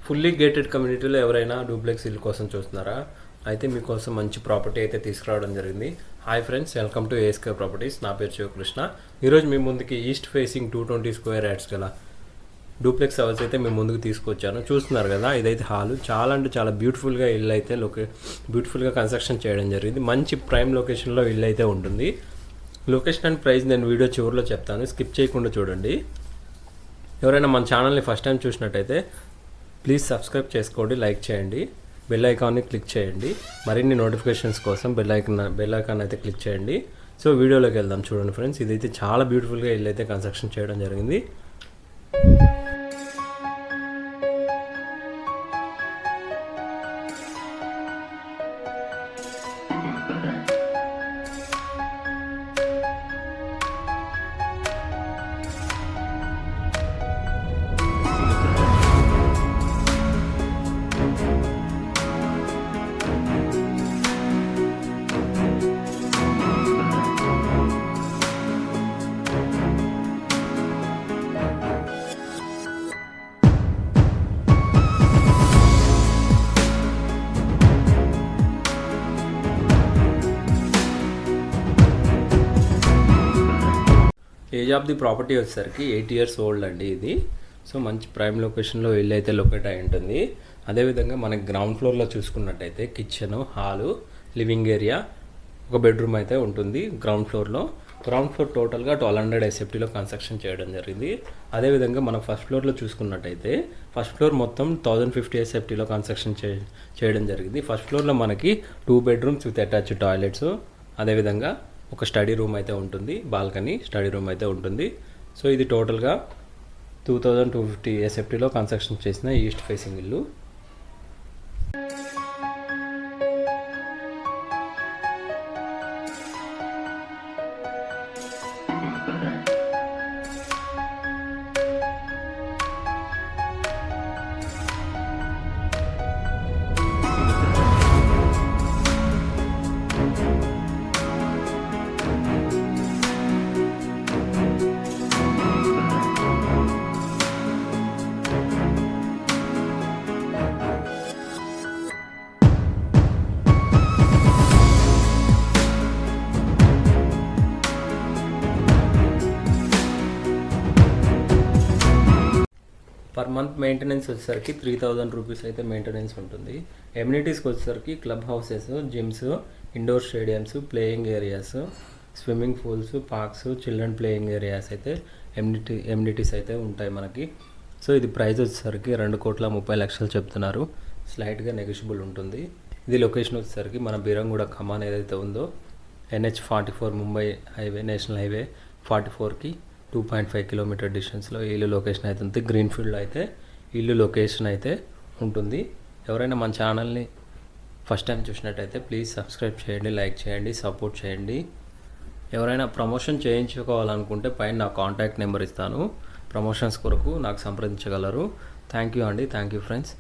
Fully gated కమ్యూనిటీలో ఎవరైనా duplex ఇల్లు కోసం చూస్తున్నారా? అయితే మీకోసం మంచి ప్రాపర్టీ అయితే తీసుకురావడం జరిగింది. Hi friends, welcome to ASK properties. నా పేరు శివకృష్ణ. ఈరోజు మీ ముందుకి ఈస్ట్ ఫేసింగ్ 220 స్క్వేర్ యార్డ్స్ గల డూప్లెక్స్ హౌస్ అయితే మీ ముందుకు తీసుకొచ్చాను. చూస్తున్నారు కదా, ఇదైతే హాలు. చాలా అంటే చాలా బ్యూటిఫుల్గా ఇల్లు అయితే బ్యూటిఫుల్గా కన్స్ట్రక్షన్ చేయడం జరిగింది. మంచి ప్రైమ్ లొకేషన్లో ఇల్లు అయితే ఉంటుంది. లొకేషన్ అండ్ ప్రైస్ నేను వీడియో చివరిలో చెప్తాను, స్కిప్ చేయకుండా చూడండి. ఎవరైనా మన ఛానల్ని ఫస్ట్ టైం చూసినట్టయితే ప్లీజ్ సబ్స్క్రైబ్ చేసుకోండి, లైక్ చేయండి, బెల్ ఐకాన్ని క్లిక్ చేయండి. మరిన్ని నోటిఫికేషన్స్ కోసం బెల్ ఐకాన్ అయితే క్లిక్ చేయండి. సో వీడియోలోకి వెళ్దాం. చూడండి ఫ్రెండ్స్, ఇదైతే చాలా బ్యూటిఫుల్గా ఇల్లు అయితే కన్స్ట్రక్షన్ చేయడం జరిగింది. ఏజ్ ఆఫ్ ది ప్రాపర్టీ వచ్చేసరికి 8 years ఓల్డ్ అండి ఇది. సో మంచి ప్రైమ్ లొకేషన్లో ఇల్లు అయితే లొకేట్ అయి ఉంటుంది. అదేవిధంగా మనకి గ్రౌండ్ ఫ్లోర్లో చూసుకున్నట్టయితే కిచెన్, హాలు, లివింగ్ ఏరియా, ఒక బెడ్రూమ్ అయితే ఉంటుంది గ్రౌండ్ ఫ్లోర్లో. గ్రౌండ్ ఫ్లోర్ టోటల్గా 1200 SFTలో కన్స్ట్రక్షన్ చేయడం జరిగింది. అదేవిధంగా మనం ఫస్ట్ ఫ్లోర్లో చూసుకున్నట్టయితే ఫస్ట్ ఫ్లోర్ మొత్తం 1050 SFTలో కన్స్ట్రక్షన్ చేయడం జరిగింది. ఫస్ట్ ఫ్లోర్లో మనకి 2 bedrooms విత్ అటాచ్డ్ టాయిలెట్స్, అదేవిధంగా ఒక స్టడీ రూమ్ అయితే ఉంటుంది, బాల్కనీ స్టడీ రూమ్ అయితే ఉంటుంది. సో ఇది టోటల్గా 2250 SFTలో కన్స్ట్రక్షన్ చేసిన ఈస్ట్ ఫేసింగ్ ఇల్లు. పర్ మంత్ మెయింటెనెన్స్ వచ్చేసరికి 3000 రూపీస్ అయితే మెయింటెనెన్స్ ఉంటుంది. ఎమ్యూనిటీస్కి వచ్చేసరికి club houses, gyms, indoor stadiums, playing areas, swimming pools, parks, children playing areas అయితే ఎమ్యూనిటీస్ అయితే ఉంటాయి మనకి. సో ఇది ప్రైస్ వచ్చేసరికి 2,30,00,000 చెప్తున్నారు. స్లైట్గా నెగోషియబుల్ ఉంటుంది. ఇది లొకేషన్ వచ్చేసరికి మన బీరంగూడ కమాన్ ఏదైతే ఉందో NH44 Mumbai highway, national highway 44కి 2.5 kilometer డిస్టెన్స్లో ఇల్లు లొకేషన్ అయితే ఉంది. గ్రీన్ ఫీల్డ్లో అయితే ఇల్లు లొకేషన్ అయితే ఉంటుంది. ఎవరైనా మన ఛానల్ని ఫస్ట్ టైం చూసినట్టయితే ప్లీజ్ సబ్స్క్రైబ్ చేయండి, లైక్ చేయండి, సపోర్ట్ చేయండి. ఎవరైనా ప్రమోషన్ చేయించుకోవాలనుకుంటే పైన నా కాంటాక్ట్ నెంబర్ ఇస్తాను. ప్రమోషన్స్ కొరకు నాకు సంప్రదించగలరు. థ్యాంక్ యూ అండి. Thank you friends.